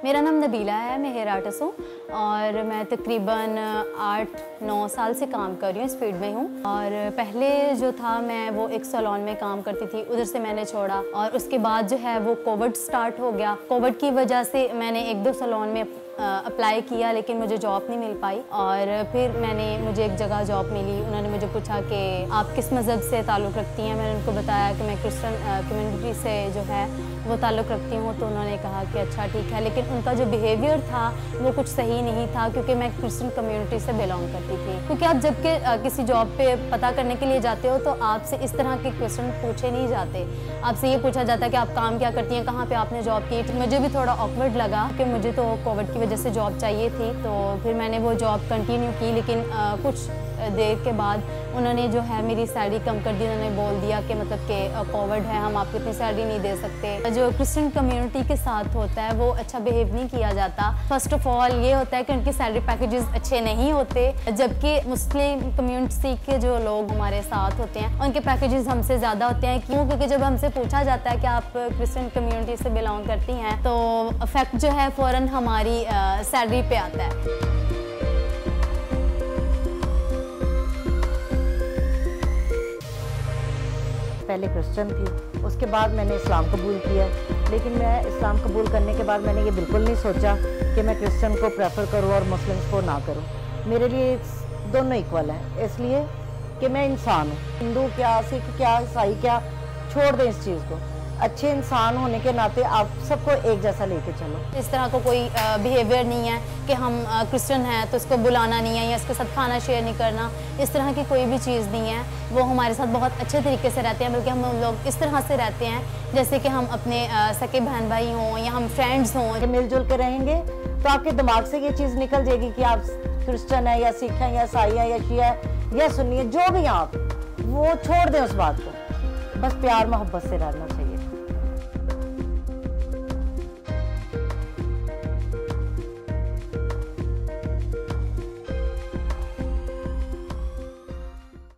मेरा नाम नबीला है, मैं हेयर आर्टिस्ट हूँ और मैं तकरीबन 8-9 साल से काम कर रही हूँ, इस फील्ड में हूँ। और पहले जो था मैं वो एक सैलून में काम करती थी, उधर से मैंने छोड़ा और उसके बाद जो है वो कोविड स्टार्ट हो गया। कोविड की वजह से मैंने 1-2 सैलून में अप्लाई किया लेकिन मुझे जॉब नहीं मिल पाई। और फिर मुझे एक जगह जॉब मिली। उन्होंने मुझे पूछा कि आप किस मज़हब से ताल्लुक़ रखती हैं। मैंने उनको बताया कि मैं क्रिश्चियन कम्युनिटी से जो है वो ताल्लुक़ रखती हूँ। तो उन्होंने कहा कि अच्छा ठीक है, लेकिन उनका जो बिहेवियर था वो कुछ सही नहीं था क्योंकि मैं क्रिश्चियन कम्युनिटी से बिलोंग करती थी। क्योंकि आप जब के किसी जॉब पे पता करने के लिए जाते हो तो आपसे इस तरह के क्वेश्चन पूछे नहीं जाते। आपसे ये पूछा जाता है कि आप काम क्या करती हैं, कहाँ पे आपने जॉब की। तो मुझे भी थोड़ा ऑकवर्ड लगा कि मुझे तो कोविड की वजह से जॉब चाहिए थी। तो फिर मैंने वो जॉब कंटिन्यू की, लेकिन कुछ देर के बाद उन्होंने जो है मेरी सैलरी कम कर दी। उन्होंने बोल दिया कि मतलब कि कोविड है, हम आपको इतनी सैलरी नहीं दे सकते। जो क्रिश्चियन कम्युनिटी के साथ होता है वो अच्छा बिहेव नहीं किया जाता। फर्स्ट ऑफ ऑल ये होता है कि उनके सैलरी पैकेजेस अच्छे नहीं होते, जबकि मुस्लिम कम्युनिटी के जो लोग हमारे साथ होते हैं उनके पैकेजेस हमसे ज़्यादा होते हैं। क्यों? क्योंकि जब हमसे पूछा जाता है कि आप क्रिश्चियन कम्युनिटी से बिलोंग करती हैं तो इफेक्ट जो है फ़ौरन हमारी सैलरी पे आता है। पहले क्रिश्चियन थी, उसके बाद मैंने इस्लाम कबूल किया। लेकिन मैं इस्लाम कबूल करने के बाद मैंने ये बिल्कुल नहीं सोचा कि मैं क्रिश्चियन को प्रेफर करूँ और मुस्लिम्स को ना करूँ। मेरे लिए दोनों इक्वल हैं, इसलिए कि मैं इंसान हूँ। हिंदू क्या, सिख क्या, ईसाई क्या, छोड़ दें इस चीज़ को। अच्छे इंसान होने के नाते आप सबको एक जैसा लेके चलो। इस तरह का कोई बिहेवियर नहीं है कि हम क्रिश्चियन हैं तो इसको बुलाना नहीं है या इसके साथ खाना शेयर नहीं करना। इस तरह की कोई भी चीज़ नहीं है। वो हमारे साथ बहुत अच्छे तरीके से रहते हैं, बल्कि हम लोग इस तरह से रहते हैं जैसे कि हम अपने सके बहन भाई हों या हम फ्रेंड्स हों। मिलजुल के रहेंगे तो आपके दिमाग से ये चीज़ निकल जाएगी कि आप क्रिश्चियन है या सिख हैं या ईसाई हैं या शिया है या सुन्नी है, जो भी आप, वो छोड़ दें उस बात को। बस प्यार मोहब्बत से रहना चाहिए।